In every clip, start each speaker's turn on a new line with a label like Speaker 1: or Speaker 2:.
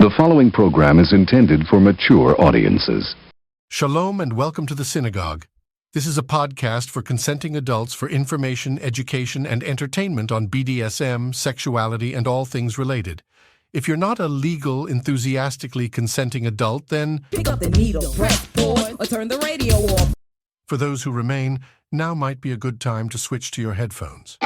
Speaker 1: The following program is intended for mature audiences.
Speaker 2: Shalom and welcome to the SINagoguge. This is a podcast for consenting adults for information, education, and entertainment on BDSM, sexuality, and all things related. If you're not a legal, enthusiastically consenting adult, then
Speaker 3: pick up the needle, press pause, or turn the radio off.
Speaker 2: For those who remain, now might be a good time to switch to your headphones.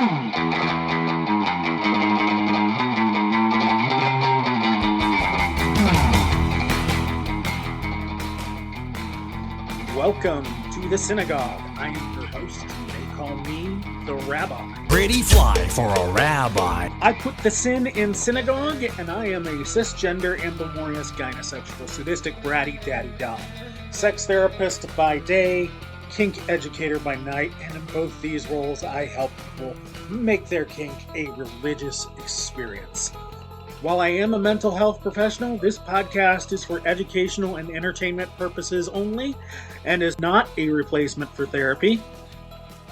Speaker 4: Welcome to the SINagoguge. I am your host. They call me the Rabbi.
Speaker 5: Pretty fly for a rabbi.
Speaker 4: I put the sin in synagogue, and I am a cisgender, ambimorous, gynesexual, sadistic, bratty, daddy doll. Sex therapist by day, kink educator by night, and in both these roles I help people make their kink a religious experience. While I am a mental health professional, this podcast is for educational and entertainment purposes only and is not a replacement for therapy.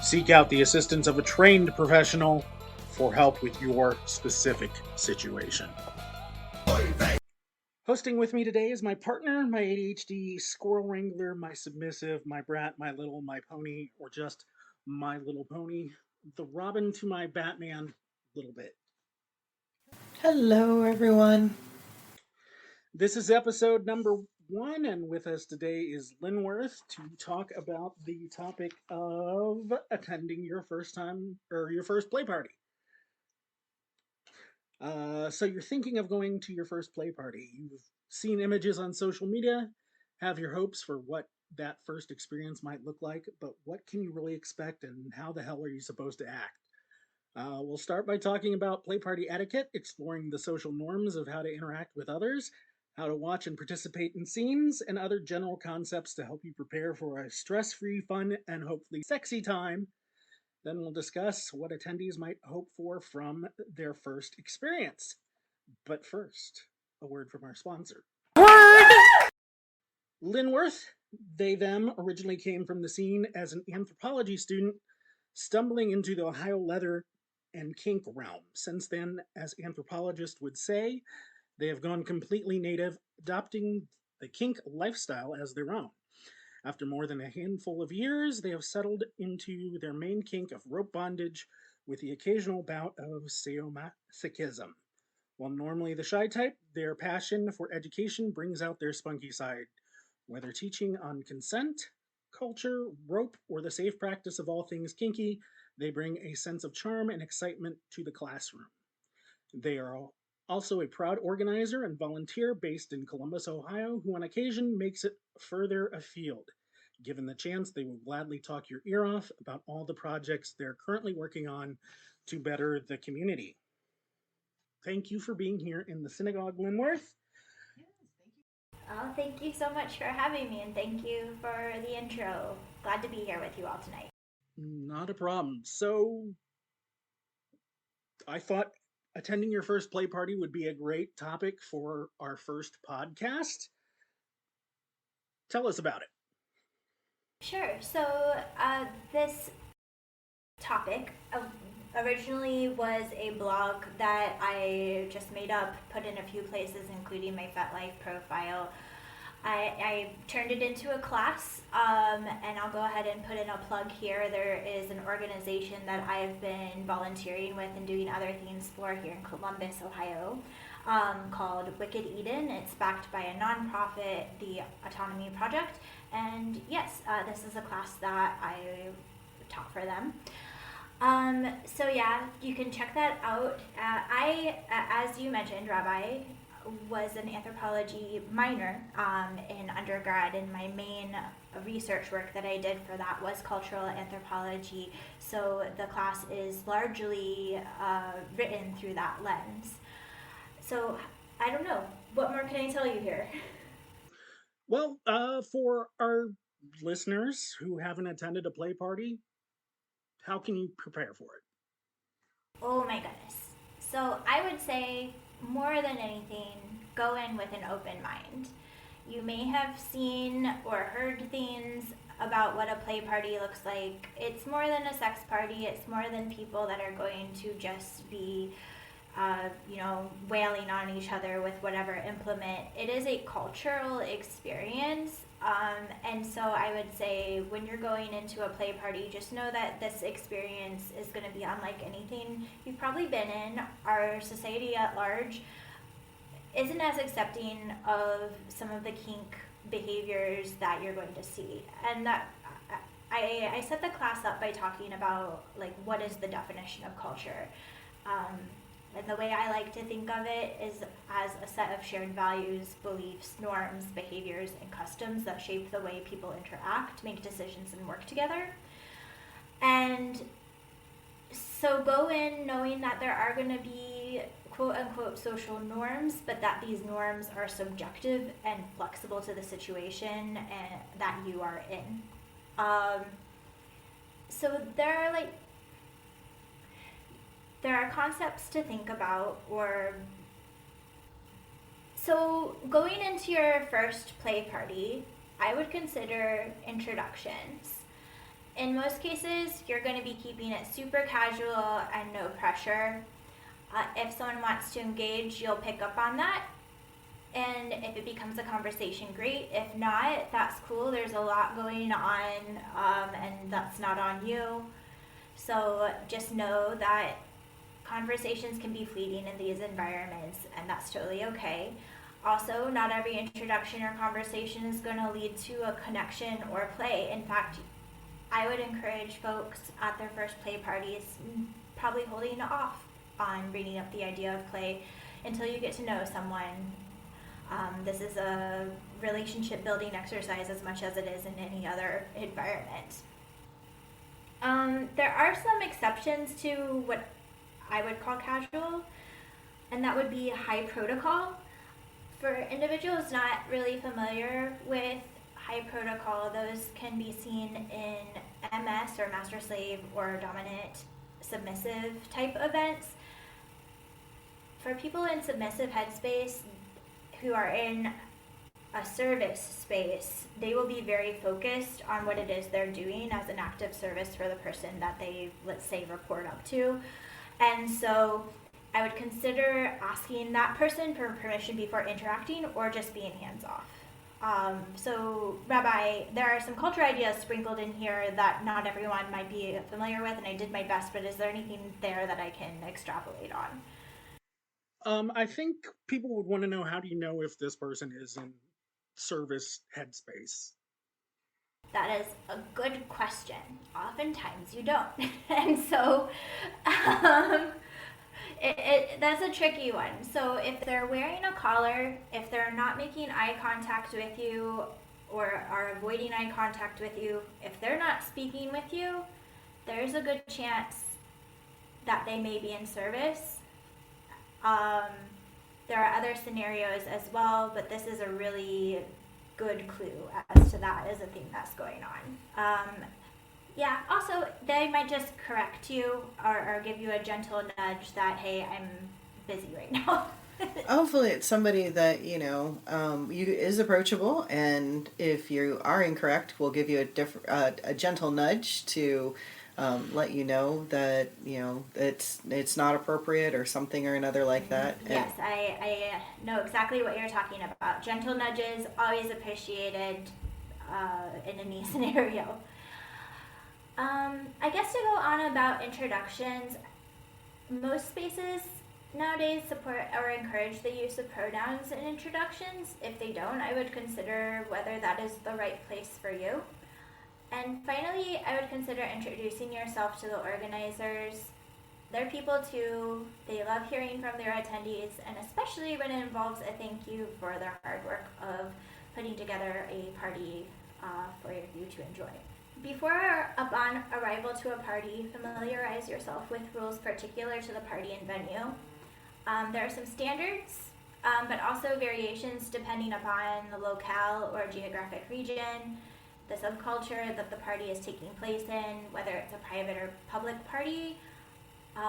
Speaker 4: Seek out the assistance of a trained professional for help with your specific situation. Hosting with me today is my partner, my ADHD squirrel wrangler, my submissive, my brat, my little, my pony, or just my little pony, the Robin to my Batman, little bit.
Speaker 6: Hello, everyone.
Speaker 4: This is episode number 1, and with us today is Linworth to talk about the topic of attending your first play party. So you're thinking of going to your first play party. You've seen images on social media, have your hopes for what that first experience might look like, but what can you really expect and how the hell are you supposed to act? We'll start by talking about play party etiquette, exploring the social norms of how to interact with others, how to watch and participate in scenes, and other general concepts to help you prepare for a stress-free, fun, and hopefully sexy time. Then we'll discuss what attendees might hope for from their first experience. But first, a word from our sponsor. Linworth, they, them, originally came from the scene as an anthropology student, stumbling into the Ohio leather and kink realm. Since then, as anthropologists would say, they have gone completely native, adopting the kink lifestyle as their own. After more than a handful of years, they have settled into their main kink of rope bondage with the occasional bout of sadomasochism. While normally the shy type, their passion for education brings out their spunky side. Whether teaching on consent, culture, rope, or the safe practice of all things kinky, they bring a sense of charm and excitement to the classroom. They are also a proud organizer and volunteer based in Columbus, Ohio, who on occasion makes it further afield. Given the chance, they will gladly talk your ear off about all the projects they're currently working on to better the community. Thank you for being here in the SINagoguge, Linworth.
Speaker 7: Oh, thank you so much for having me, and thank you for the intro. Glad to be here with you all tonight.
Speaker 4: Not a problem. So, I thought attending your first play party would be a great topic for our first podcast. Tell us about it.
Speaker 7: Sure. So, this topic originally was a blog that I just made up, put in a few places, including my FetLife profile. I turned it into a class, and I'll go ahead and put in a plug here. There is an organization that I've been volunteering with and doing other things for here in Columbus, Ohio, called Etiquette. It's backed by a nonprofit, the Autonomy Project, and yes, this is a class that I taught for them. So yeah, you can check that out. I, as you mentioned, Rabbi, was an anthropology minor in undergrad, and my main research work that I did for that was cultural anthropology, so the class is largely written through that lens. So I don't know, what more can I tell you here?
Speaker 4: Well, for our listeners who haven't attended a play party, how can you prepare for it?
Speaker 7: Oh my goodness. So I would say, more than anything, go in with an open mind. You may have seen or heard things about what a play party looks like. It's more than a sex party. It's more than people that are going to just be wailing on each other with whatever implement. It is a cultural experience. And so I would say when you're going into a play party, just know that this experience is going to be unlike anything you've probably been in. Our society at large isn't as accepting of some of the kink behaviors that you're going to see. And that I set the class up by talking about like what is the definition of culture. And the way I like to think of it is as a set of shared values, beliefs, norms, behaviors, and customs that shape the way people interact, make decisions, and work together. And so go in knowing that there are going to be quote-unquote social norms, but that these norms are subjective and flexible to the situation that you are in. So there are concepts to think about, so going into your first play party, I would consider introductions. In most cases, you're going to be keeping it super casual and no pressure. If someone wants to engage, you'll pick up on that. And if it becomes a conversation, great. If not, that's cool. There's a lot going on, and that's not on you. So just know that conversations can be fleeting in these environments, and that's totally okay. Also, not every introduction or conversation is going to lead to a connection or play. In fact, I would encourage folks at their first play parties probably holding off on bringing up the idea of play until you get to know someone. This is a relationship building exercise as much as it is in any other environment. There are some exceptions to what I would call casual, and that would be high protocol. For individuals not really familiar with high protocol, those can be seen in MS or master-slave or dominant submissive type events. For people in submissive headspace who are in a service space, they will be very focused on what it is they're doing as an act of service for the person that they, let's say, report up to. And so I would consider asking that person for permission before interacting or just being hands-off. So, Rabbi, there are some culture ideas sprinkled in here that not everyone might be familiar with, and I did my best, but is there anything there that I can extrapolate on?
Speaker 4: I think people would want to know, how do you know if this person is in service headspace?
Speaker 7: That is a good question. Oftentimes you don't. And so that's a tricky one. So if they're wearing a collar, if they're not making eye contact with you or are avoiding eye contact with you, if they're not speaking with you, there's a good chance that they may be in service. There are other scenarios as well, but this is a really good clue as to that is a thing that's going on. Yeah, also, they might just correct you or give you a gentle nudge that, hey, I'm busy right now.
Speaker 6: Hopefully it's somebody that, is approachable, and if you are incorrect, we'll give you a gentle nudge to let you know that, it's not appropriate or something or another like that.
Speaker 7: Yes, I know exactly what you're talking about. Gentle nudges, always appreciated in any scenario. I guess to go on about introductions, most spaces nowadays support or encourage the use of pronouns in introductions. If they don't, I would consider whether that is the right place for you. And finally, I would consider introducing yourself to the organizers. They're people too. They love hearing from their attendees, and especially when it involves a thank you for their hard work of putting together a party for you to enjoy. Before upon arrival to a party, familiarize yourself with rules particular to the party and venue. There are some standards, but also variations depending upon the locale or geographic region, the subculture that the party is taking place in, whether it's a private or public party,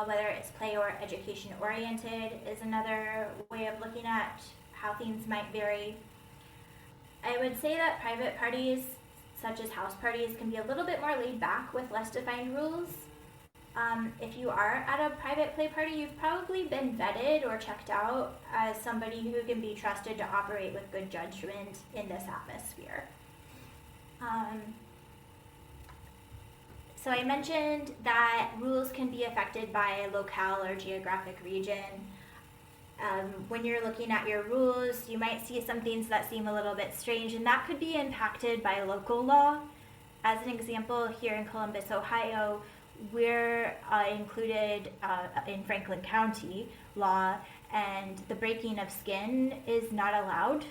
Speaker 7: whether it's play or education oriented is another way of looking at how things might vary. I would say that private parties, such as house parties, can be a little bit more laid back with less defined rules. If you are at a private play party, you've probably been vetted or checked out as somebody who can be trusted to operate with good judgment in this atmosphere. So I mentioned that rules can be affected by locale or geographic region. When you're looking at your rules, you might see some things that seem a little bit strange, and that could be impacted by local law. As an example, here in Columbus, Ohio, we're included in Franklin County law, and the breaking of skin is not allowed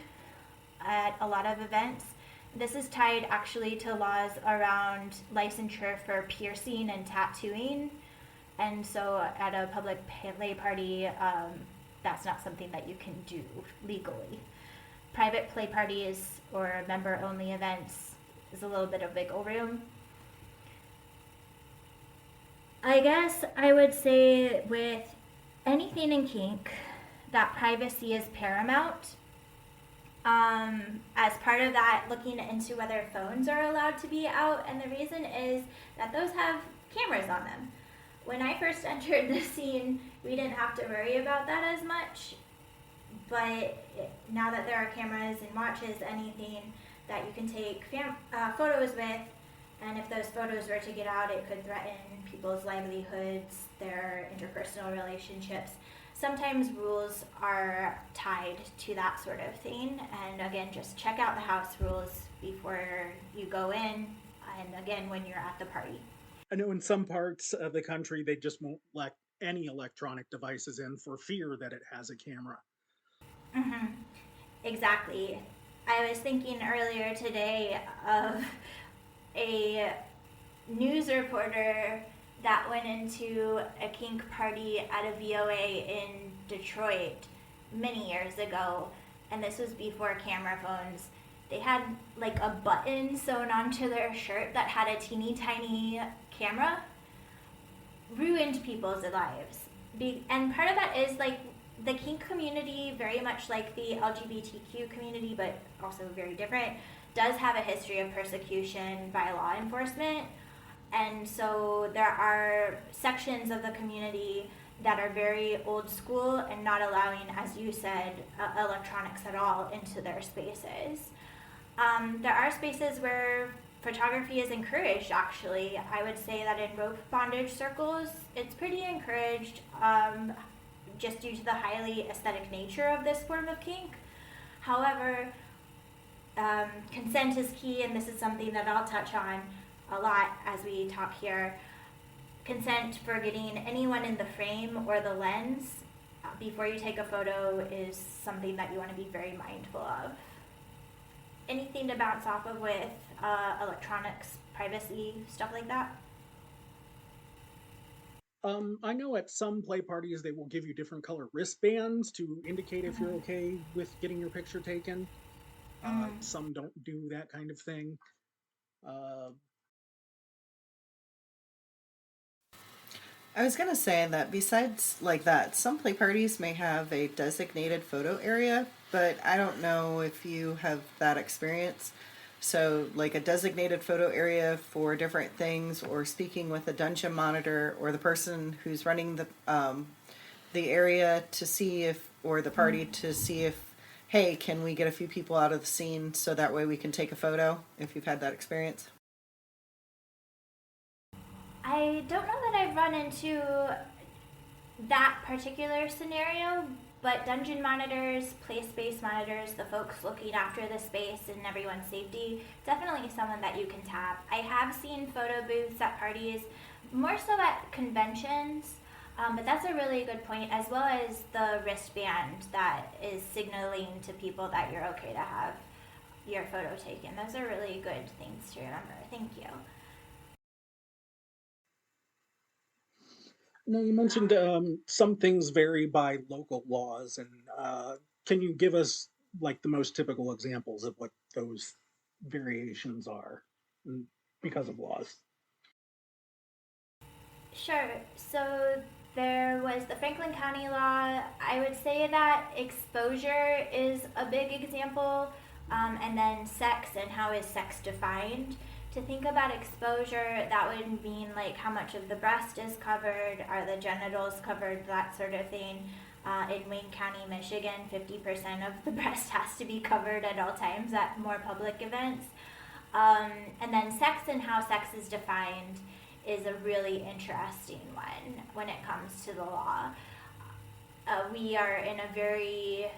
Speaker 7: at a lot of events. This is tied actually to laws around licensure for piercing and tattooing, and so at a public play party, that's not something that you can do legally. Private play parties or member-only events is a little bit of wiggle room. I guess I would say with anything in kink that privacy is paramount. As part of that, looking into whether phones are allowed to be out, and the reason is that those have cameras on them. When I first entered the scene, we didn't have to worry about that as much, but now that there are cameras and watches, anything that you can take photos with, and if those photos were to get out, it could threaten people's livelihoods, their interpersonal relationships. Sometimes rules are tied to that sort of thing, and again, just check out the house rules before you go in, and again, when you're at the party.
Speaker 4: I know in some parts of the country, they just won't let any electronic devices in for fear that it has a camera.
Speaker 7: Mm-hmm. Exactly. I was thinking earlier today of a news reporter that went into a kink party at a VOA in Detroit many years ago, and this was before camera phones. They had like a button sewn onto their shirt that had a teeny tiny camera. Ruined people's lives. And part of that is like the kink community, very much like the LGBTQ community, but also very different, does have a history of persecution by law enforcement. And so there are sections of the community that are very old school and not allowing, as you said, electronics at all into their spaces. There are spaces where photography is encouraged, actually. I would say that in rope bondage circles, it's pretty encouraged, just due to the highly aesthetic nature of this form of kink. However, consent is key, and this is something that I'll touch on a lot as we talk here. Consent for getting anyone in the frame or the lens before you take a photo is something that you want to be very mindful of. Anything to bounce off of with electronics, privacy, stuff like that?
Speaker 4: I know at some play parties they will give you different color wristbands to indicate if you're okay with getting your picture taken. Some don't do that kind of thing.
Speaker 6: I was going to say that besides like that, some play parties may have a designated photo area, but I don't know if you have that experience. So like a designated photo area for different things, or speaking with a dungeon monitor or the person who's running the area to see if, or the party to see if, hey, can we get a few people out of the scene so that way we can take a photo, if you've had that experience?
Speaker 7: I don't know that I've run into that particular scenario, but dungeon monitors, play space monitors, the folks looking after the space and everyone's safety, definitely someone that you can tap. I have seen photo booths at parties, more so at conventions, but that's a really good point, as well as the wristband that is signaling to people that you're okay to have your photo taken. Those are really good things to remember. Thank you.
Speaker 4: Now, you mentioned some things vary by local laws, and can you give us like the most typical examples of what those variations are because of laws?
Speaker 7: Sure. So there was the Franklin County law. I would say that exposure is a big example, and then sex and how is sex defined. to think about exposure, that would mean like how much of the breast is covered, are the genitals covered, that sort of thing. In Wayne County, Michigan, 50% of the breast has to be covered at all times at more public events. And then sex and how sex is defined is a really interesting one when it comes to the law. We are in a very,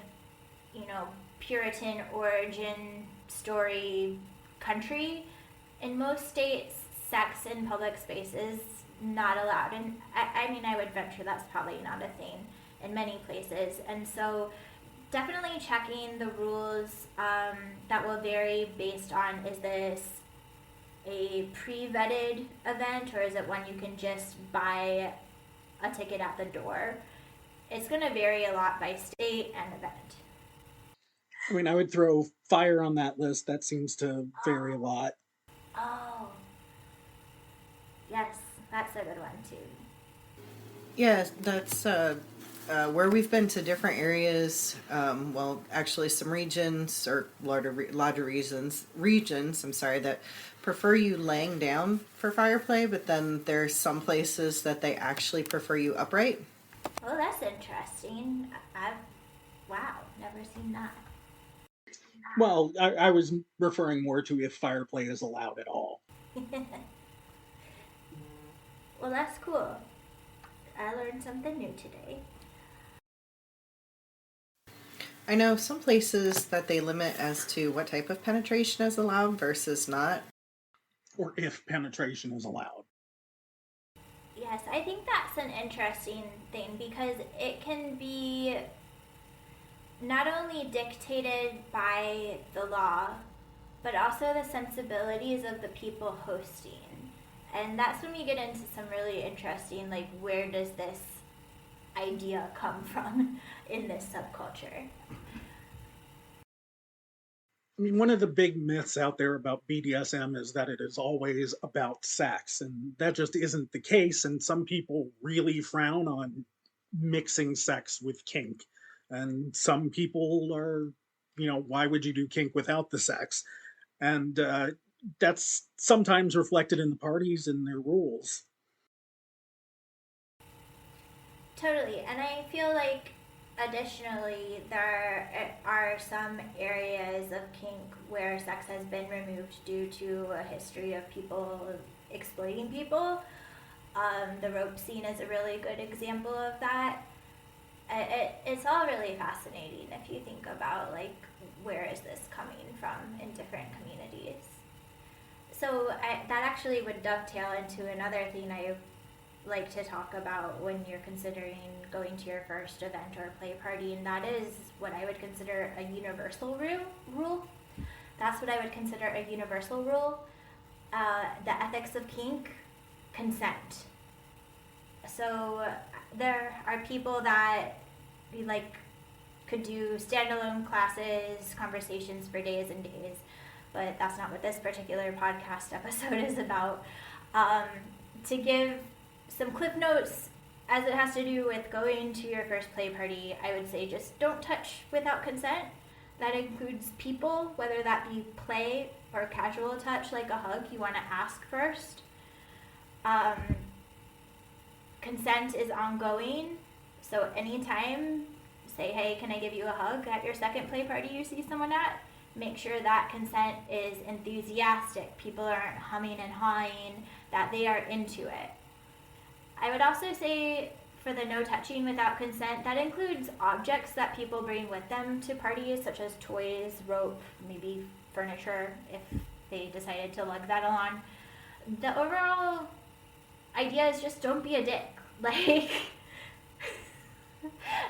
Speaker 7: Puritan origin story country. In most states, sex in public spaces not allowed. And I would venture that's probably not a thing in many places. And so definitely checking the rules that will vary based on, is this a pre-vetted event or is it one you can just buy a ticket at the door? It's going to vary a lot by state and event.
Speaker 4: I would throw fire on that list. That seems to vary a lot.
Speaker 7: Oh, yes, that's a good one too.
Speaker 6: Yeah, that's where we've been to different areas. Actually, some regions or larger regions. That prefer you laying down for fire play, but then there's some places that they actually prefer you upright.
Speaker 7: Well, that's interesting. Wow, never seen that.
Speaker 4: Well, I was referring more to if fire play is allowed at all.
Speaker 7: Well, that's cool. I learned something new today.
Speaker 6: I know some places that they limit as to what type of penetration is allowed versus not.
Speaker 4: Or if penetration is allowed.
Speaker 7: Yes, I think that's an interesting thing because it can be not only dictated by the law, but also the sensibilities of the people hosting. And that's when we get into some really interesting, like, where does this idea come from in this subculture?
Speaker 4: One of the big myths out there about BDSM is that it is always about sex, and that just isn't the case. And some people really frown on mixing sex with kink. And some people are, why would you do kink without the sex? And that's sometimes reflected in the parties and their rules.
Speaker 7: Totally, and I feel like additionally there are some areas of kink where sex has been removed due to a history of people exploiting people. The rope scene is a really good example of that. It's all really fascinating if you think about, like, where is this coming from in different communities. So that actually would dovetail into another thing I like to talk about when you're considering going to your first event or play party, and that is what I would consider a universal rule. That's what I would consider a universal rule. The ethics of kink, consent. So there are people that could do standalone classes, conversations for days and days, but that's not what this particular podcast episode is about. To give some clip notes as it has to do with going to your first play party, I would say just don't touch without consent. That includes people, whether that be play or casual touch like a hug. You want to ask first. Consent is ongoing, so anytime, say, hey, can I give you a hug at your second play party you see someone at? Make sure that consent is enthusiastic. People aren't humming and hawing, that they are into it. I would also say for the no touching without consent, that includes objects that people bring with them to parties, such as toys, rope, maybe furniture, if they decided to lug that along. The overall idea is just don't be a dick.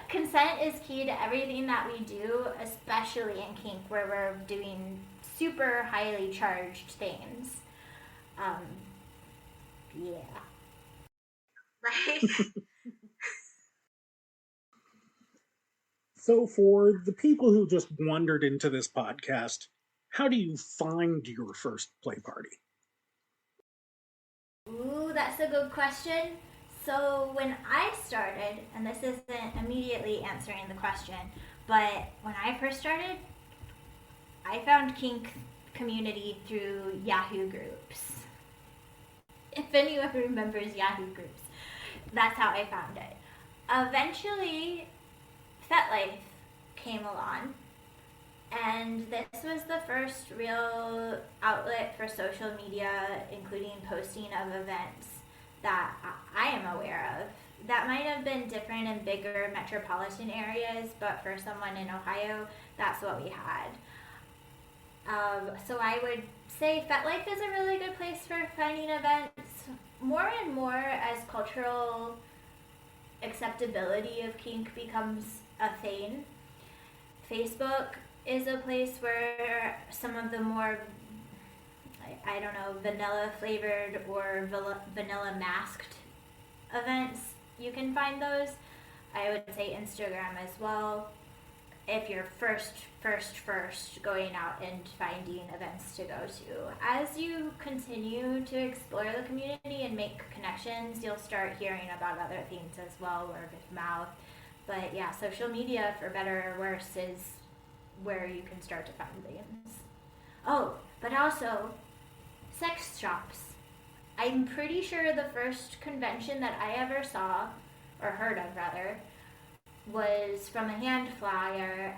Speaker 7: Consent is key to everything that we do, especially in kink, where we're doing super highly charged things. Yeah.
Speaker 4: So for the people who just wandered into this podcast, how do you find your first play party?
Speaker 7: Ooh, that's a good question. So when I started, and this isn't immediately answering the question, but when I first started, I found kink community through Yahoo groups. If anyone remembers Yahoo groups, that's how I found it. Eventually, FetLife came along, and this was the first real outlet for social media, including posting of events that I am aware of. That might have been different in bigger metropolitan areas, but for someone in Ohio, that's what we had. So I would say FetLife is a really good place for finding events. More and more, as cultural acceptability of kink becomes a thing, Facebook is a place where some of the more, I don't know, vanilla flavored or vanilla masked events, you can find those. I would say Instagram as well, if you're first going out and finding events to go to. As you continue to explore the community and make connections, you'll start hearing about other things as well, word of mouth. But yeah, social media, for better or worse, is where you can start to find things. Oh, but also sex shops. I'm pretty sure the first convention that I ever saw, or heard of rather, was from a hand flyer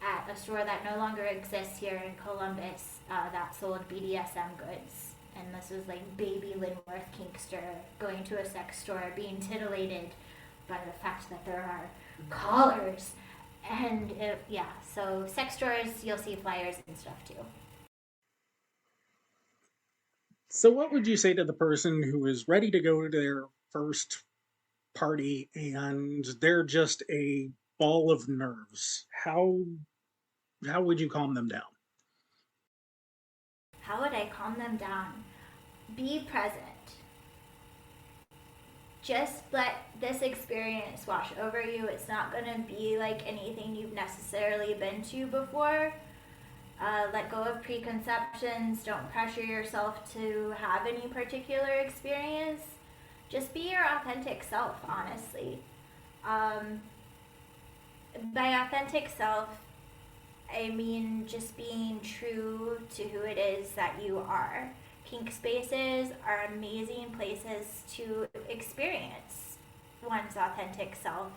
Speaker 7: at a store that no longer exists here in Columbus that sold BDSM goods. And this was like baby Linworth Kinkster going to a sex store, being titillated by the fact that there are collars. And so sex stores, you'll see flyers and stuff too.
Speaker 4: So what would you say to the person who is ready to go to their first party and they're just a ball of nerves? How would you calm them down?
Speaker 7: How would I calm them down? Be present. Just let this experience wash over you. It's not going to be like anything you've necessarily been to before. Let go of preconceptions. Don't pressure yourself to have any particular experience. Just be your authentic self, honestly. By authentic self, I mean just being true to who it is that you are. Kink spaces are amazing places to experience one's authentic self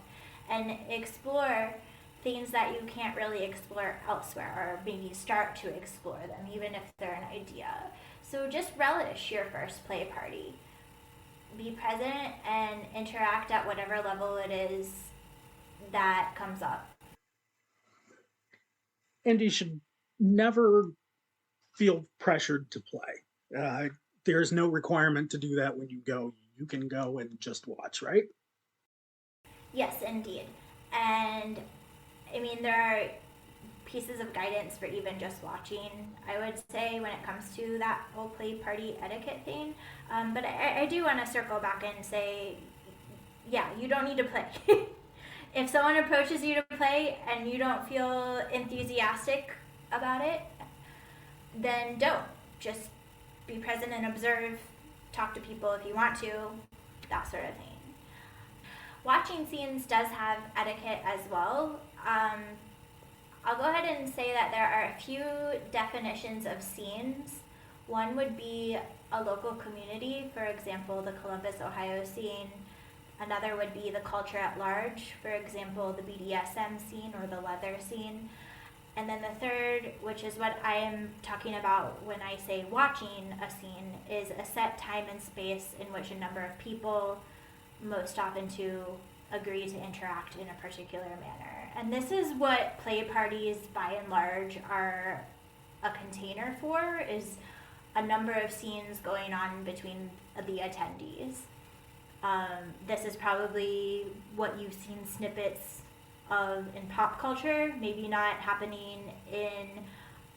Speaker 7: and explore things that you can't really explore elsewhere, or maybe start to explore them, even if they're an idea. So just relish your first play party. Be present and interact at whatever level it is that comes up.
Speaker 4: And you should never feel pressured to play. There's no requirement to do that when you go. You can go and just watch, right?
Speaker 7: Yes, indeed. And I mean, there are pieces of guidance for even just watching, I would say, when it comes to that whole play party etiquette thing. But I do want to circle back and say, yeah, you don't need to play. If someone approaches you to play and you don't feel enthusiastic about it, then don't. Just be present and observe, talk to people if you want to, that sort of thing. Watching scenes does have etiquette as well. I'll go ahead and say that there are a few definitions of scenes. One would be a local community, for example, the Columbus, Ohio scene. Another would be the culture at large, for example, the BDSM scene or the leather scene. And then the third, which is what I am talking about when I say watching a scene, is a set time and space in which a number of people, most often two, agree to interact in a particular manner. And this is what play parties, by and large, are a container for, is a number of scenes going on between the attendees. This is probably what you've seen snippets of in pop culture, maybe not happening in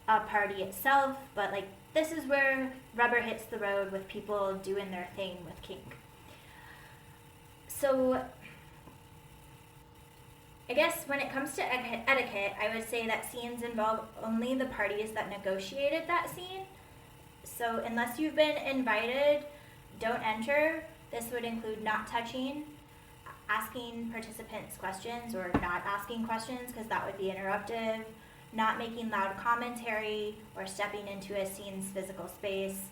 Speaker 7: a party itself, but like this is where rubber hits the road with people doing their thing with kink. So I guess when it comes to etiquette, I would say that scenes involve only the parties that negotiated that scene. So unless you've been invited, don't enter. This would include not touching, asking participants questions or not asking questions because that would be interruptive, not making loud commentary or stepping into a scene's physical space.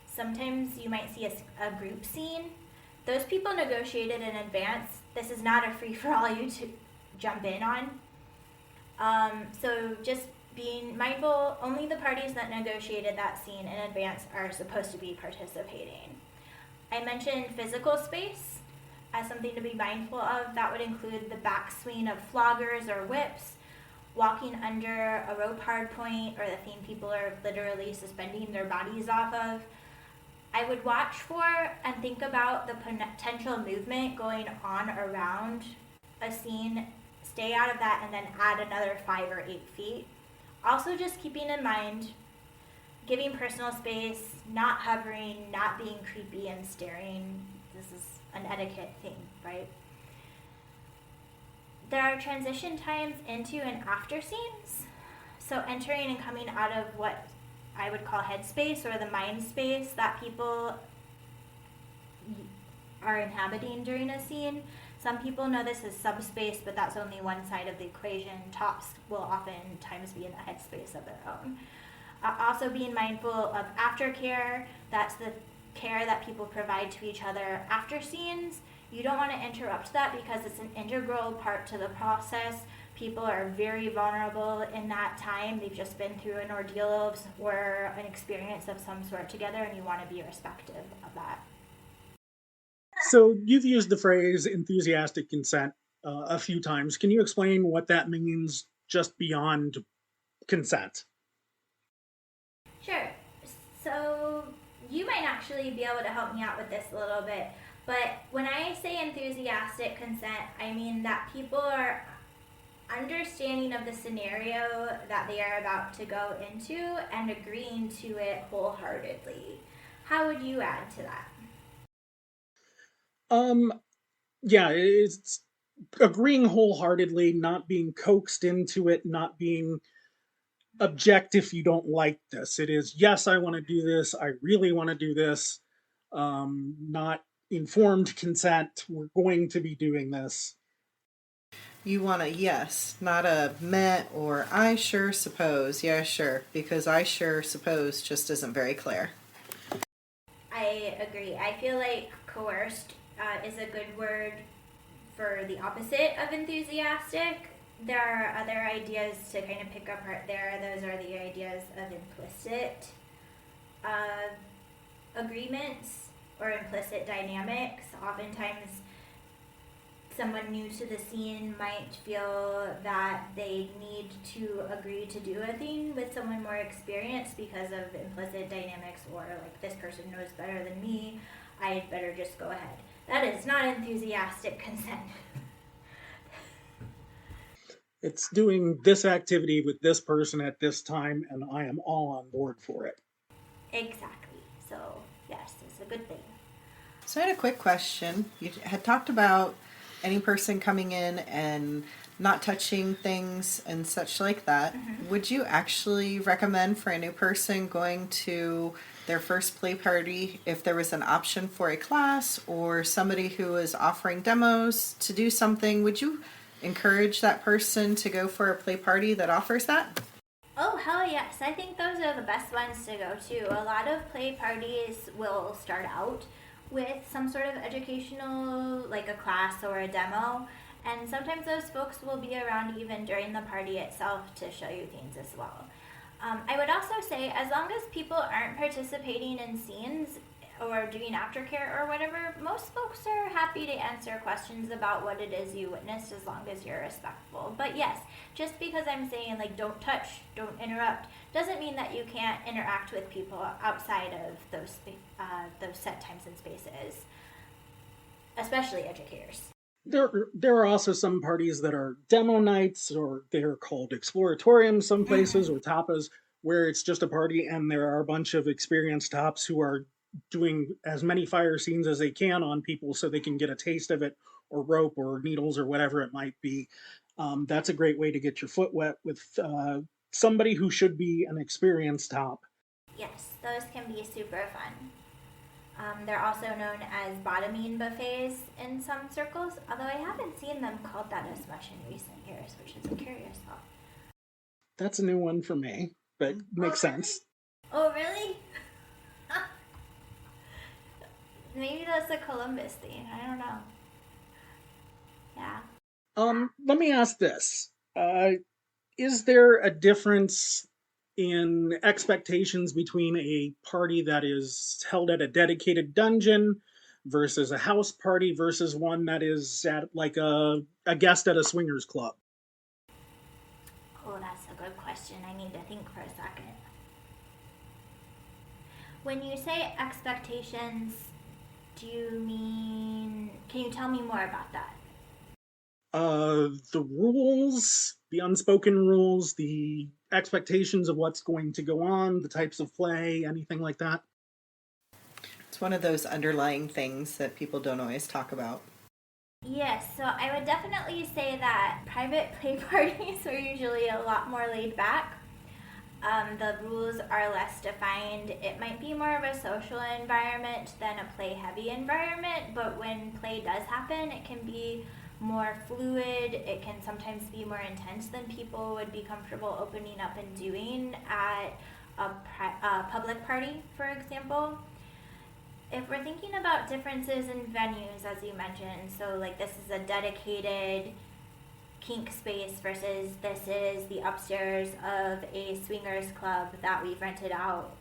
Speaker 7: Sometimes you might see a group scene. Those people negotiated in advance. This is not a free-for-all you to jump in on. So just being mindful, only the parties that negotiated that scene in advance are supposed to be participating. I mentioned physical space as something to be mindful of. That would include the backswing of floggers or whips, walking under a rope hard point, or the thing people are literally suspending their bodies off of. I would watch for and think about the potential movement going on around a scene, stay out of that, and then add another 5 or 8 feet. Also just keeping in mind, giving personal space, not hovering, not being creepy and staring. This is an etiquette thing, right? There are transition times into and after scenes. So entering and coming out of what I would call headspace or the mind space that people are inhabiting during a scene. Some people know this as subspace, but that's only one side of the equation. Tops will oftentimes be in the headspace of their own. Also being mindful of aftercare. That's the care that people provide to each other after scenes. You don't want to interrupt that because it's an integral part to the process. People are very vulnerable in that time. They've just been through an ordeal or an experience of some sort together, and you want to be respectful of that.
Speaker 4: So you've used the phrase enthusiastic consent a few times. Can you explain what that means just beyond consent?
Speaker 7: Sure. So you might actually be able to help me out with this a little bit. But when I say enthusiastic consent, I mean that people are understanding of the scenario that they are about to go into and agreeing to it wholeheartedly. How would you add to that?
Speaker 4: Yeah, it's agreeing wholeheartedly, not being coaxed into it, not being object if you don't like this. It is, yes, I want to do this. I really want to do this. Not informed consent. We're going to be doing this.
Speaker 6: You want a yes, not a meh or I sure suppose. Yeah, sure, because I sure suppose just isn't very clear.
Speaker 7: I agree. I feel like coerced is a good word for the opposite of enthusiastic. There are other ideas to kind of pick apart there. Those are the ideas of implicit agreements or implicit dynamics. Oftentimes, someone new to the scene might feel that they need to agree to do a thing with someone more experienced because of implicit dynamics, or like, this person knows better than me, I'd better just go ahead. That is not enthusiastic consent.
Speaker 4: It's doing this activity with this person at this time, and I am all on board for it.
Speaker 7: Exactly. So, yes, it's a good thing.
Speaker 6: So I had a quick question. You had talked about any person coming in and not touching things and such like that. Mm-hmm. Would you actually recommend for a new person going to their first play party, if there was an option for a class or somebody who is offering demos to do something, would you encourage that person to go for a play party that offers that?
Speaker 7: Oh, hell yes. I think those are the best ones to go to. A lot of play parties will start out with some sort of educational, like a class or a demo, and sometimes those folks will be around even during the party itself to show you things as well. I would also say, as long as people aren't participating in scenes or doing aftercare or whatever, most folks are happy to answer questions about what it is you witnessed, as long as you're respectful. But yes, just because I'm saying, like, don't touch, don't interrupt, doesn't mean that you can't interact with people outside of those set times and spaces, especially educators.
Speaker 4: There are also some parties that are demo nights, or they're called exploratoriums some places, or tapas, where it's just a party and there are a bunch of experienced tops who are doing as many fire scenes as they can on people so they can get a taste of it, or rope or needles or whatever it might be. That's a great way to get your foot wet with somebody who should be an experienced top.
Speaker 7: Yes, those can be super fun. They're also known as bottoming buffets in some circles, although I haven't seen them called that as much in recent years, which is a curious thought.
Speaker 4: That's a new one for me, but makes sense.
Speaker 7: Oh, really? Maybe that's a Columbus thing. I don't know. Yeah.
Speaker 4: Let me ask this. Is there a difference in expectations between a party that is held at a dedicated dungeon versus a house party versus one that is at like a guest at a swingers club?
Speaker 7: Oh, that's a good question. I need to think for a second. When you say expectations, do you mean... Can you tell me more about that?
Speaker 4: The rules, the unspoken rules, the expectations of what's going to go on, the types of play, anything like that.
Speaker 6: It's one of those underlying things that people don't always talk about.
Speaker 7: Yes, so I would definitely say that private play parties are usually a lot more laid back. The rules are less defined. It might be more of a social environment than a play-heavy environment, but when play does happen, it can be more fluid. It can sometimes be more intense than people would be comfortable opening up and doing at a public party, for example. If we're thinking about differences in venues, as you mentioned, so like this is a dedicated kink space versus this is the upstairs of a swingers club that we've rented out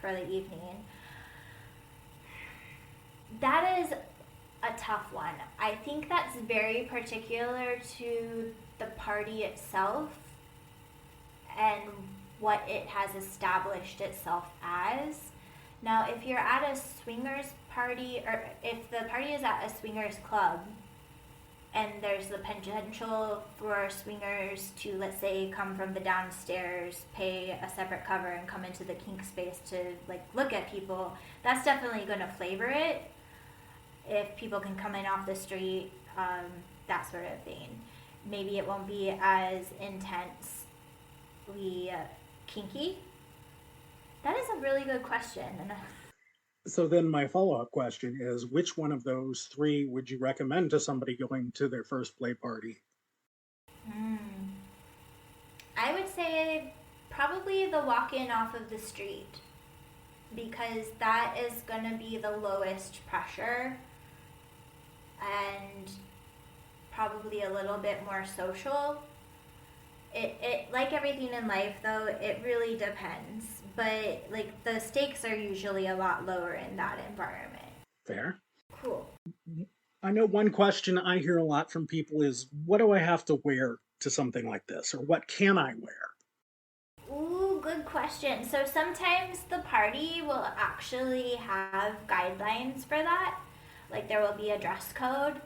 Speaker 7: for the evening. That is a tough one. I think that's very particular to the party itself and what it has established itself as. Now, if you're at a swingers party, or if the party is at a swingers club, and there's the potential for swingers to, let's say, come from the downstairs, pay a separate cover, and come into the kink space to like look at people, that's definitely going to flavor it. If people can come in off the street, that sort of thing. Maybe it won't be as intensely kinky. That is a really good question.
Speaker 4: So then my follow-up question is, which one of those three would you recommend to somebody going to their first play party?
Speaker 7: I would say probably the walk-in off of the street, because that is going to be the lowest pressure and probably a little bit more social. It like everything in life, though, it really depends. But like the stakes are usually a lot lower in that environment.
Speaker 4: Fair.
Speaker 7: Cool.
Speaker 4: I know one question I hear a lot from people is, what do I have to wear to something like this? Or what can I wear?
Speaker 7: Ooh, good question. So sometimes the party will actually have guidelines for that. Like there will be a dress code.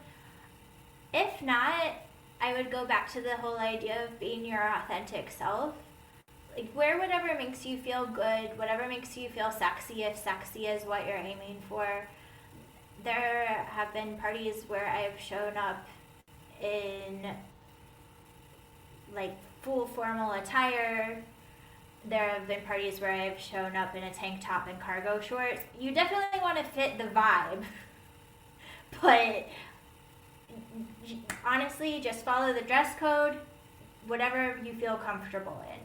Speaker 7: If not, I would go back to the whole idea of being your authentic self. Like wear whatever makes you feel good, whatever makes you feel sexy, if sexy is what you're aiming for. There have been parties where I've shown up in like full formal attire. There have been parties where I've shown up in a tank top and cargo shorts. You definitely want to fit the vibe. But honestly, just follow the dress code, whatever you feel comfortable in.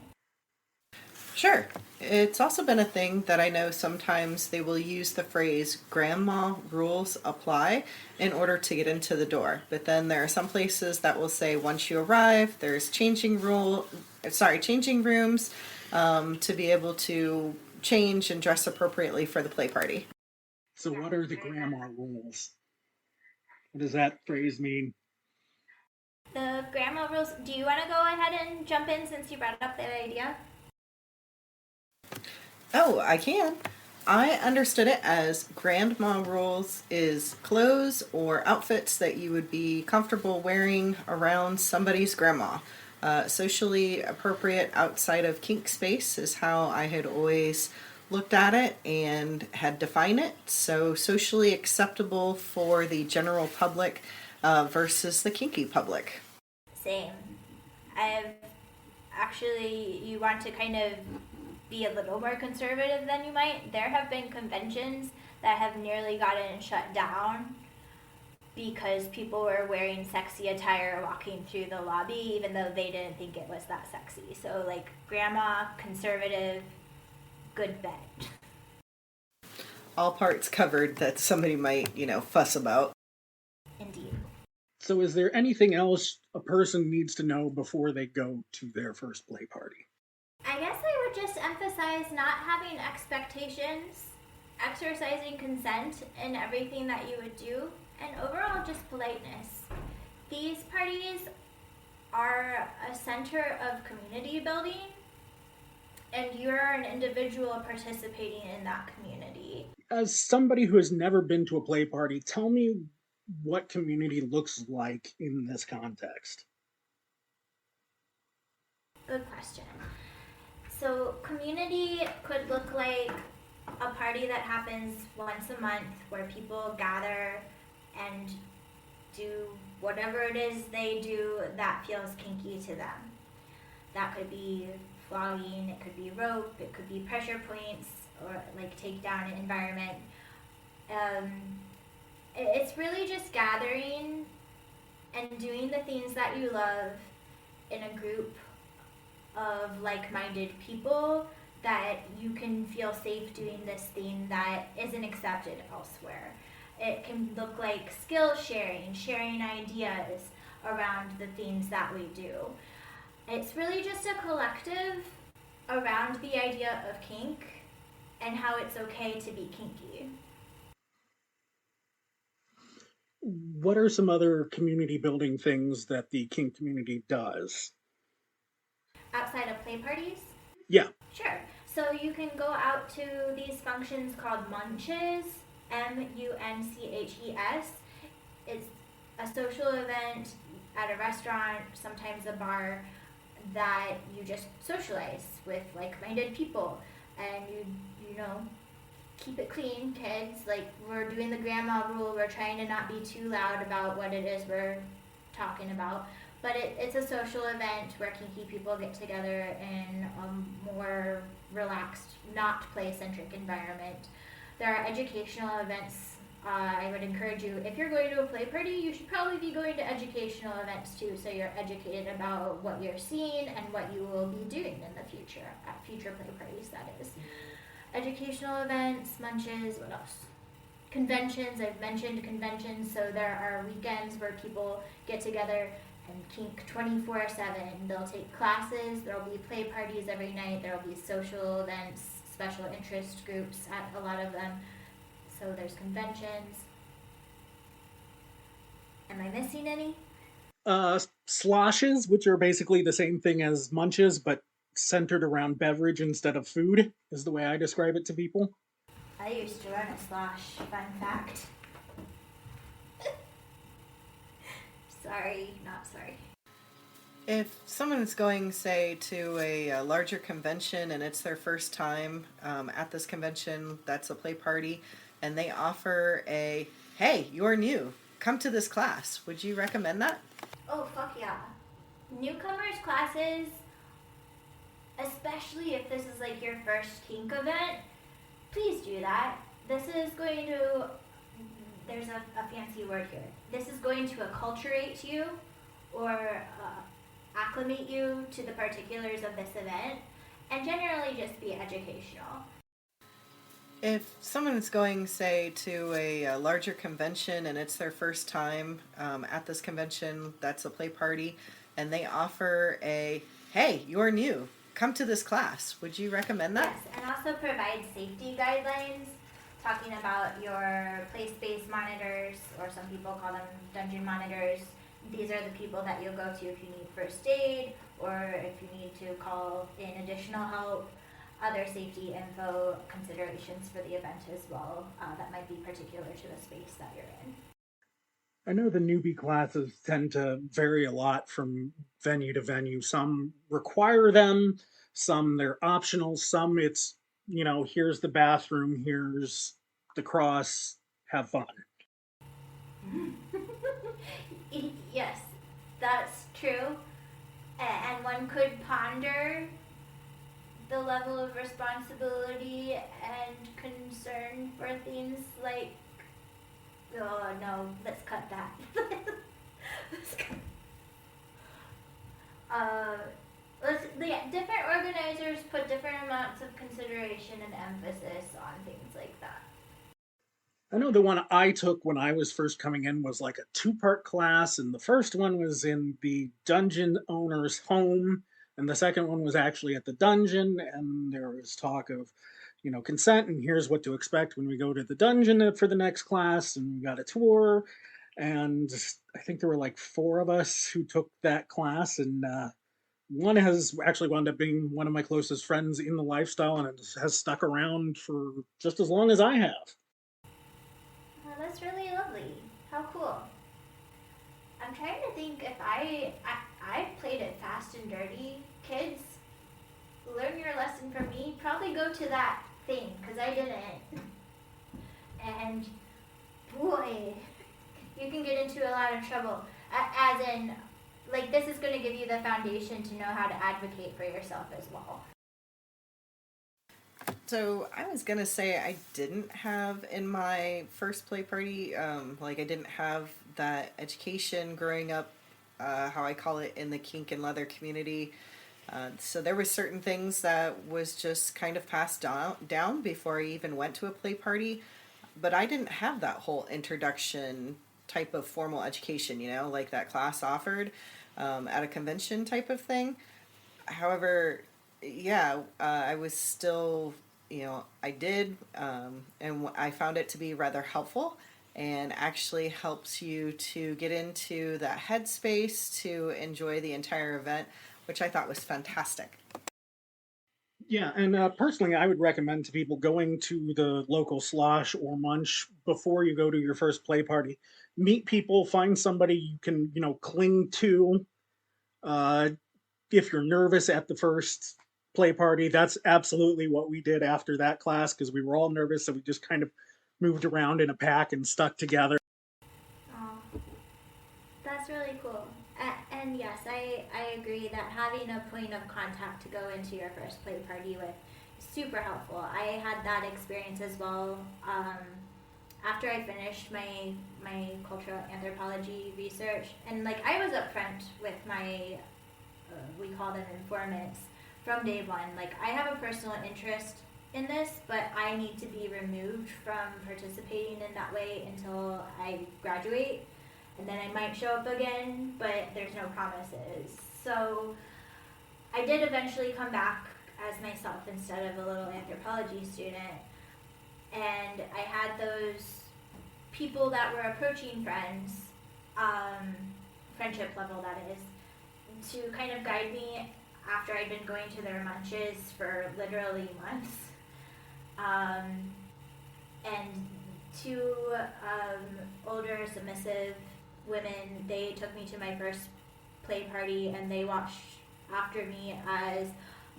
Speaker 6: Sure. It's also been a thing that I know sometimes they will use the phrase grandma rules apply in order to get into the door. But then there are some places that will say once you arrive, there's changing rooms to be able to change and dress appropriately for the play party.
Speaker 4: So what are the grandma rules? What does that phrase mean?
Speaker 7: The grandma rules, do you want to go ahead and jump in since you brought up that idea?
Speaker 6: Oh, I can. I understood it as grandma rules is clothes or outfits that you would be comfortable wearing around somebody's grandma. Socially appropriate outside of kink space is how I had always looked at it and had defined it. So socially acceptable for the general public versus the kinky public.
Speaker 7: Same. You want to kind of be a little more conservative than you might. There have been conventions that have nearly gotten shut down because people were wearing sexy attire walking through the lobby, even though they didn't think it was that sexy. So, like, grandma, conservative, good bet.
Speaker 6: All parts covered that somebody might, fuss about.
Speaker 7: Indeed.
Speaker 4: So is there anything else a person needs to know before they go to their first play party?
Speaker 7: I guess I would just emphasize not having expectations, exercising consent in everything that you would do, and overall just politeness. These parties are a center of community building, and you're an individual participating in that community.
Speaker 4: As somebody who has never been to a play party, tell me what community looks like in this context.
Speaker 7: Good question. So community could look like a party that happens once a month where people gather and do whatever it is they do that feels kinky to them. That could be flogging, it could be rope, it could be pressure points, or like takedown environment. It's really just gathering and doing the things that you love in a group of like-minded people that you can feel safe doing this thing that isn't accepted elsewhere. It can look like skill sharing, sharing ideas around the things that we do. It's really just a collective around the idea of kink and how it's okay to be kinky.
Speaker 4: What are some other community building things that the kink community does?
Speaker 7: Outside of play parties?
Speaker 4: Yeah.
Speaker 7: Sure. So you can go out to these functions called munches, M-U-N-C-H-E-S. It's a social event at a restaurant, sometimes a bar, that you just socialize with like-minded people. And you know, keep it clean, kids. Like, we're doing the grandma rule. We're trying to not be too loud about what it is we're talking about. But it's a social event where kinky people get together in a more relaxed, not play-centric environment. There are educational events. I would encourage you, if you're going to a play party, you should probably be going to educational events too, so you're educated about what you're seeing and what you will be doing in the future, at future play parties, that is. Educational events, munches, what else? Conventions, I've mentioned conventions, so there are weekends where people get together and kink 24/7. They'll take classes, there'll be play parties every night, there'll be social events, special interest groups at a lot of them. So there's conventions. Am I missing any?
Speaker 4: Sloshes, which are basically the same thing as munches, but centered around beverage instead of food, is the way I describe it to people.
Speaker 7: I used to run a slosh, fun fact. Sorry, not sorry.
Speaker 6: If someone's going, say, to a larger convention and it's their first time at this convention, that's a play party, and they offer a, hey, you're new, come to this class, would you recommend that?
Speaker 7: Oh, fuck yeah. Newcomers classes, especially if this is like your first kink event, please do that. This is going to, there's a fancy word here. This is going to acculturate you or acclimate you to the particulars of this event and generally just be educational.
Speaker 6: If someone's going, say, to a larger convention and it's their first time at this convention, that's a play party, and they offer a, hey, you're new, come to this class, would you recommend that?
Speaker 7: Yes, and also provide safety guidelines, talking about your play space monitors, or some people call them dungeon monitors. These are the people that you'll go to if you need first aid, or if you need to call in additional help. Other safety info considerations for the event as well that might be particular to the space that you're in.
Speaker 4: I know the newbie classes tend to vary a lot from venue to venue. Some require them, some they're optional, some it's, here's the bathroom, here's the cross, have fun.
Speaker 7: Yes, that's true. And one could ponder the level of responsibility and concern for things like Oh no, let's cut that. Let's cut. Different organizers put different amounts of consideration and emphasis on things like that.
Speaker 4: I know the one I took when I was first coming in was like a two-part class, and the first one was in the dungeon owner's home, and the second one was actually at the dungeon, and there was talk of, consent, and here's what to expect when we go to the dungeon for the next class, and we got a tour, and I think there were like four of us who took that class, and one has actually wound up being one of my closest friends in the lifestyle, and has stuck around for just as long as I have.
Speaker 7: Oh, that's really lovely. How cool. I'm trying to think if I played it fast and dirty. Kids, learn your lesson from me. Probably go to that thing, because I didn't. And boy, you can get into a lot of trouble. As in, like, this is going to give you the foundation to know how to advocate for yourself as well.
Speaker 6: So I was gonna say I didn't have in my first play party, I didn't have that education growing up, how I call it in the kink and leather community. So there were certain things that was just kind of passed down before I even went to a play party, but I didn't have that whole introduction type of formal education, like that class offered at a convention type of thing. However, yeah, I was still, I did, and I found it to be rather helpful and actually helps you to get into that headspace to enjoy the entire event, which I thought was fantastic.
Speaker 4: Yeah, and personally, I would recommend to people going to the local slosh or munch before you go to your first play party. Meet people, find somebody you can, cling to. Uh, if you're nervous at the first play party, that's absolutely what we did after that class, because we were all nervous, so we just kind of moved around in a pack and stuck together.
Speaker 7: Oh, that's really cool. And yes, I agree that having a point of contact to go into your first play party with is super helpful. I had that experience as well. After I finished my cultural anthropology research, and I was upfront with my we call them informants from day one. I have a personal interest in this, but I need to be removed from participating in that way until I graduate, and then I might show up again, but there's no promises. So I did eventually come back as myself instead of a little anthropology student, and I had those people that were approaching friends, friendship level that is, to kind of guide me after I'd been going to their munches for literally months. And two older submissive women, they took me to my first play party, and they watched after me as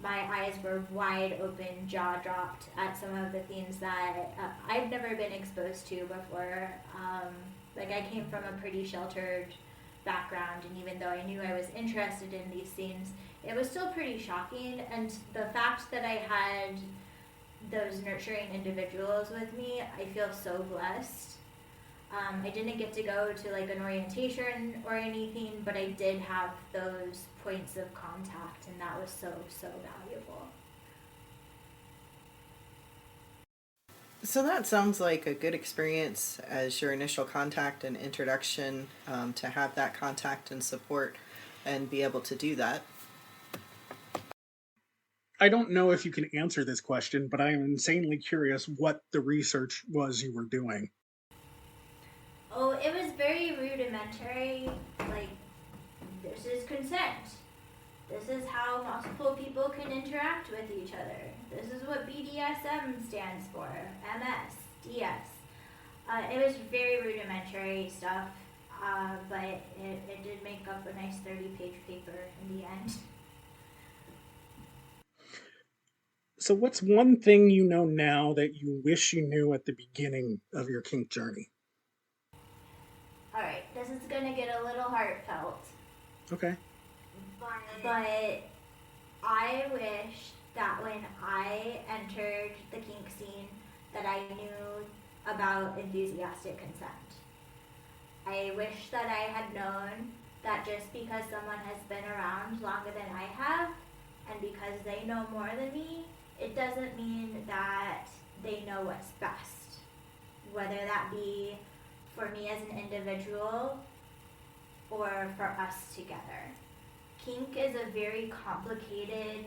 Speaker 7: my eyes were wide open, jaw dropped at some of the themes that I've never been exposed to before. I came from a pretty sheltered background, and even though I knew I was interested in these themes, it was still pretty shocking. And the fact that I had those nurturing individuals with me, I feel so blessed. I didn't get to go to an orientation or anything, but I did have those points of contact, and that was so valuable.
Speaker 6: So that sounds like a good experience as your initial contact and introduction, to have that contact and support and be able to do that.
Speaker 4: I don't know if you can answer this question, but I am insanely curious what the research was you were doing.
Speaker 7: Oh, it was very rudimentary. This is consent. This is how multiple people can interact with each other. This is what BDSM stands for, MS, DS. It was very rudimentary stuff, but it did make up a nice 30-page paper in the end.
Speaker 4: So what's one thing you know now that you wish you knew at the beginning of your kink journey?
Speaker 7: Alright, this is gonna get a little heartfelt.
Speaker 4: Okay.
Speaker 7: But I wish that when I entered the kink scene that I knew about enthusiastic consent. I wish that I had known that just because someone has been around longer than I have, and because they know more than me, it doesn't mean that they know what's best. Whether that be for me as an individual or for us together. Kink is a very complicated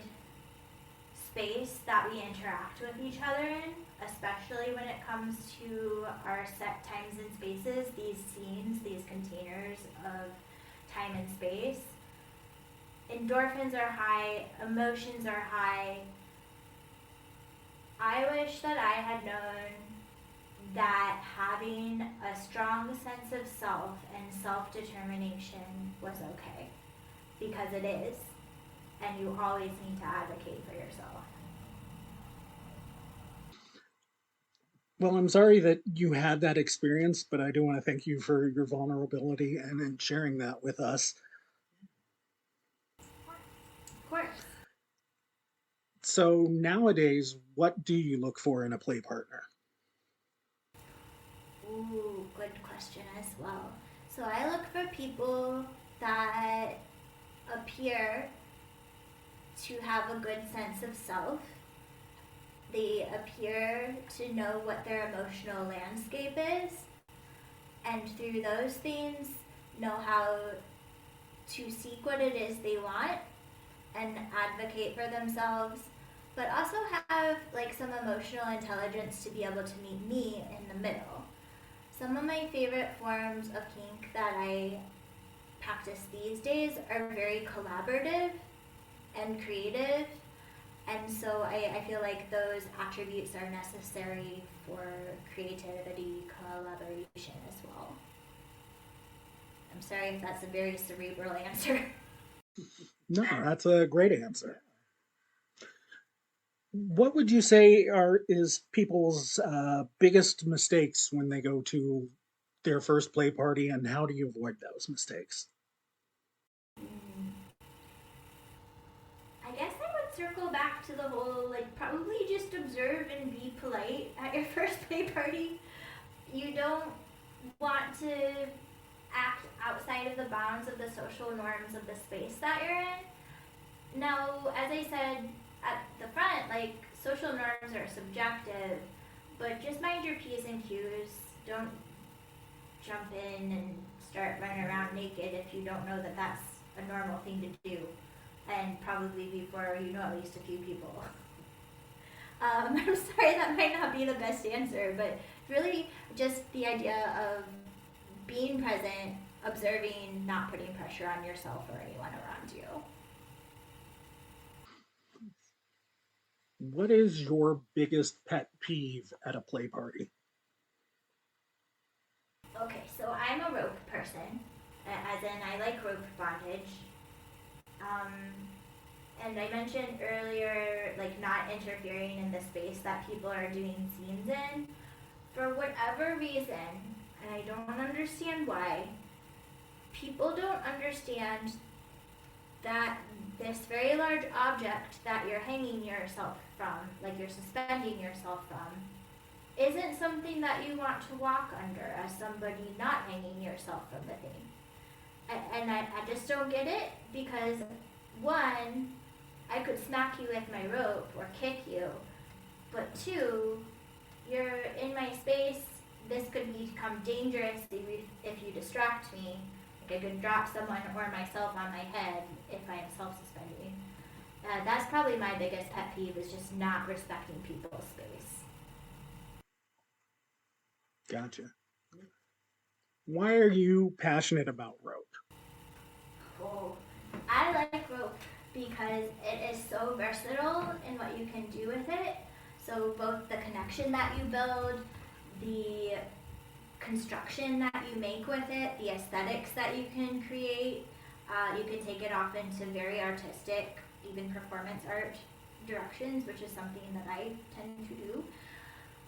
Speaker 7: space that we interact with each other in, especially when it comes to our set times and spaces, these scenes, these containers of time and space. Endorphins are high, emotions are high. I wish that I had known that having a strong sense of self and self-determination was okay, because it is, and you always need to advocate for yourself.
Speaker 4: Well, I'm sorry that you had that experience, but I do want to thank you for your vulnerability and in sharing that with us.
Speaker 7: Of course.
Speaker 4: So nowadays, what do you look for in a play partner?
Speaker 7: Ooh, good question as well. So I look for people that appear to have a good sense of self. They appear to know what their emotional landscape is, and through those things know how to seek what it is they want and advocate for themselves, but also have like some emotional intelligence to be able to meet me in the middle. Some of my favorite forms of kink that I practice these days are very collaborative and creative, and so I feel like those attributes are necessary for creativity, collaboration as well. I'm sorry if that's a very cerebral answer.
Speaker 4: No, that's a great answer. What would you say is people's biggest mistakes when they go to their first play party, and how do you avoid those mistakes?
Speaker 7: I guess I would circle back to the whole, like, probably just observe and be polite at your first play party. You don't want to act outside of the bounds of the social norms of the space that you're in. Now, as I said at the front, like, social norms are subjective, but just mind your P's and Q's. Don't jump in and start running around naked if you don't know that that's a normal thing to do, and probably before you know at least a few people. I'm sorry, that might not be the best answer, but really just the idea of being present, observing, not putting pressure on yourself or anyone around you.
Speaker 4: What is your biggest pet peeve at a play party?
Speaker 7: Okay, so I'm a rope person, as in I like rope bondage. And I mentioned earlier, like, not interfering in the space that people are doing scenes in. For whatever reason, and I don't understand why, people don't understand that this very large object that you're hanging yourself from, like you're suspending yourself from, isn't something that you want to walk under as somebody not hanging yourself from the thing. And I just don't get it, because one, I could smack you with my rope or kick you, but two, you're in my space. This could become dangerous if you distract me. Like, I could drop someone or myself on my head if I am self-suspending. That's probably my biggest pet peeve, is just not respecting people's space.
Speaker 4: Gotcha. Why are you passionate about rope?
Speaker 7: Oh, I like rope because it is so versatile in what you can do with it. So both the connection that you build, the construction that you make with it, the aesthetics that you can create, you can take it off into very artistic, even performance art directions, which is something that I tend to do.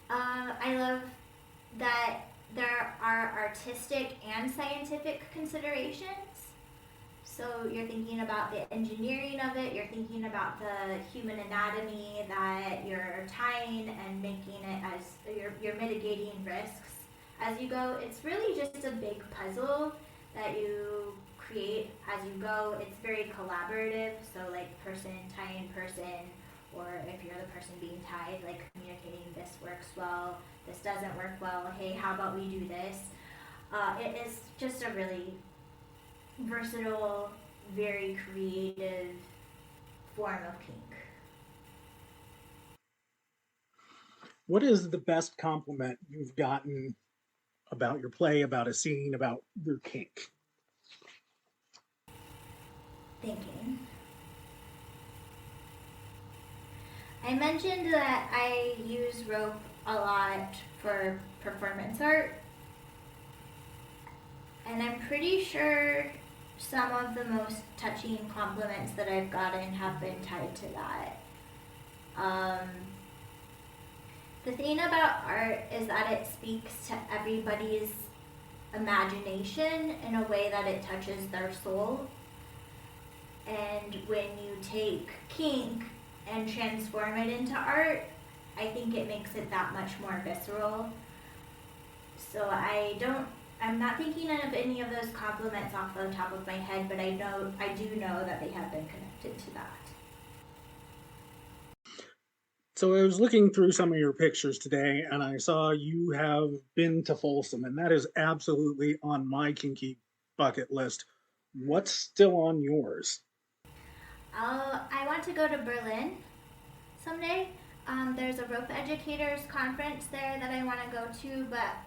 Speaker 7: I love that there are artistic and scientific considerations So you're thinking about the engineering of it, you're thinking about the human anatomy that you're tying and making it as you're mitigating risks as you go. It's really just a big puzzle that you create as you go. It's very collaborative, so like person tying person, or if you're the person being tied, like communicating this works well, this doesn't work well, hey, how about we do this? It is just a really versatile, very creative form of kink.
Speaker 4: What is the best compliment you've gotten about your play, about a scene, about your kink?
Speaker 7: Thinking. I mentioned that I use rope a lot for performance art, and I'm pretty sure some of the most touching compliments that I've gotten have been tied to that. The thing about art is that it speaks to everybody's imagination in a way that it touches their soul. And when you take kink and transform it into art, I think it makes it that much more visceral. So I'm not thinking of any of those compliments off the top of my head, but I do know that they have been connected to that.
Speaker 4: So I was looking through some of your pictures today, and I saw you have been to Folsom, and that is absolutely on my kinky bucket list. What's still on yours?
Speaker 7: I want to go to Berlin someday. There's a rope educators conference there that I want to go to, but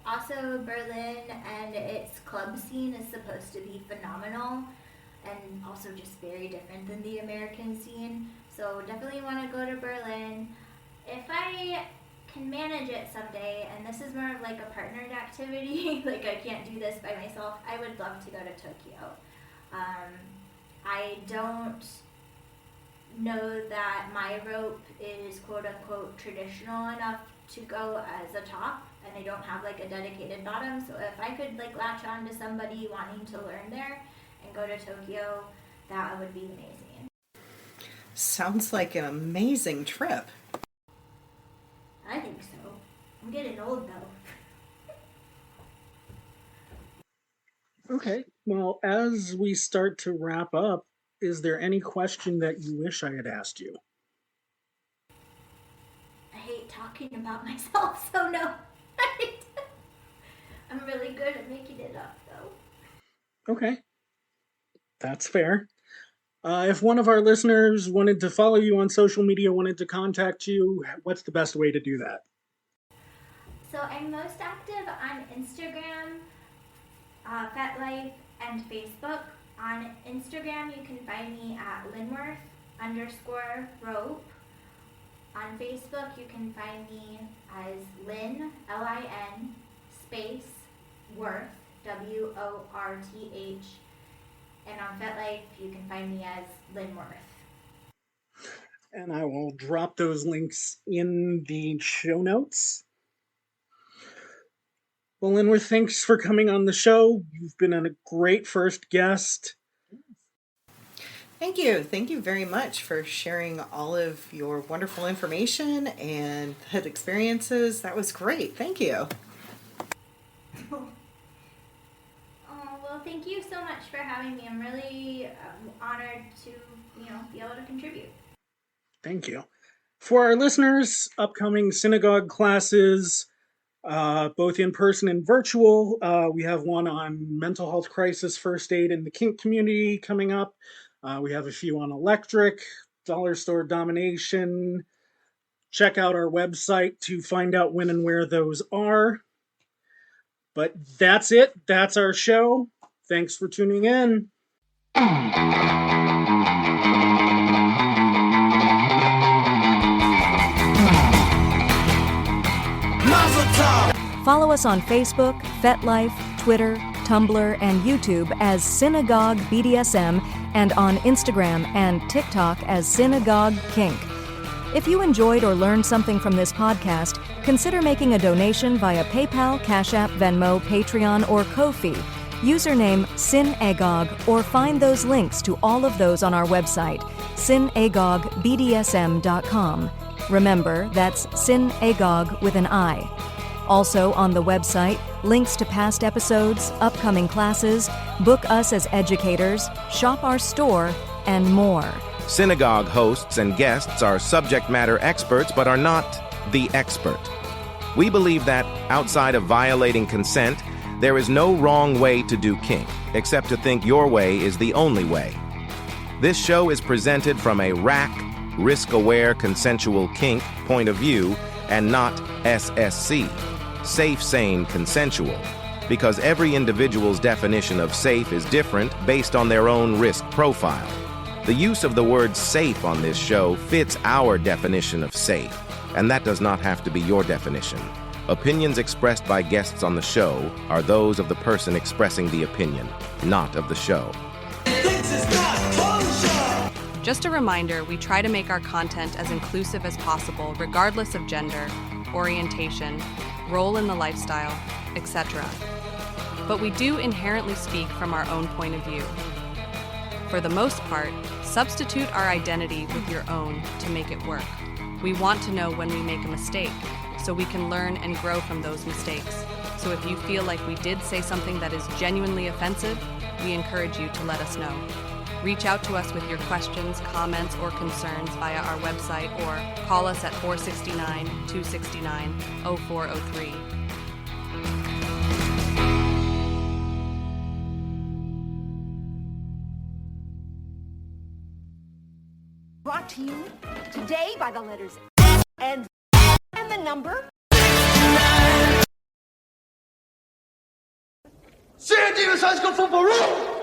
Speaker 7: also Berlin and its club scene is supposed to be phenomenal and also just very different than the American scene. So definitely want to go to Berlin. If I can manage it someday, and this is more of like a partnered activity, like I can't do this by myself, I would love to go to Tokyo. I don't know that my rope is quote unquote traditional enough to go as a top, and I don't have like a dedicated bottom, so if I could like latch on to somebody wanting to learn there and go to Tokyo, that would be amazing.
Speaker 6: Sounds like an amazing trip.
Speaker 7: I think so. I'm getting old though.
Speaker 4: Okay, well, as we start to wrap up, is there any question that you wish I had asked you?
Speaker 7: I hate talking about myself, so no. I'm really good at making it up though.
Speaker 4: Okay, that's fair. If one of our listeners wanted to follow you on social media, wanted to contact you, what's the best way to do that?
Speaker 7: So I'm most active on Instagram, FetLife, and Facebook. On Instagram, you can find me at Linworth_rope. On Facebook, you can find me as Lin, Lin, space, Worth, WORTH. And on FetLife, you can find me as Linworth.
Speaker 4: And I will drop those links in the show notes. Well, Linworth, thanks for coming on the show. You've been a great first guest.
Speaker 6: Thank you. Thank you very much for sharing all of your wonderful information and experiences. That was great. Thank you.
Speaker 7: Well, thank you so much for having me. I'm really honored to, be able to contribute.
Speaker 4: Thank you. For our listeners, upcoming SINagogue classes, both in person and virtual. We have one on mental health crisis first aid in the kink community coming up. We have a few on electric, dollar store domination. Check out our website to find out when and where those are. But that's it. That's our show. Thanks for tuning in.
Speaker 8: Follow us on Facebook, FetLife, Twitter, Tumblr, and YouTube as SINagogue BDSM, and on Instagram and TikTok as SINagogue Kink. If you enjoyed or learned something from this podcast, consider making a donation via PayPal, Cash App, Venmo, Patreon, or Ko-fi. username SINagogue, or find those links to all of those on our website, SINagogueBDSM.com. Remember, that's SINagogue with an I. Also on the website, links to past episodes, upcoming classes, book us as educators, shop our store, and more.
Speaker 9: SINagogue hosts and guests are subject matter experts but are not the expert. We believe that, outside of violating consent, there is no wrong way to do kink, except to think your way is the only way. This show is presented from a RAC, risk-aware consensual kink point of view, and not SSC, safe, sane, consensual, because every individual's definition of safe is different based on their own risk profile. The use of the word safe on this show fits our definition of safe, and that does not have to be your definition. Opinions expressed by guests on the show are those of the person expressing the opinion, not of the show.
Speaker 10: Just a reminder, we try to make our content as inclusive as possible, regardless of gender, orientation, role in the lifestyle, etc. But we do inherently speak from our own point of view. For the most part, substitute our identity with your own to make it work. We want to know when we make a mistake, so we can learn and grow from those mistakes. So if you feel like we did say something that is genuinely offensive, we encourage you to let us know. Reach out to us with your questions, comments, or concerns via our website or call us at 469-269-0403.
Speaker 11: Brought to you today by the letters and the number.
Speaker 12: San Diego High School Football Room!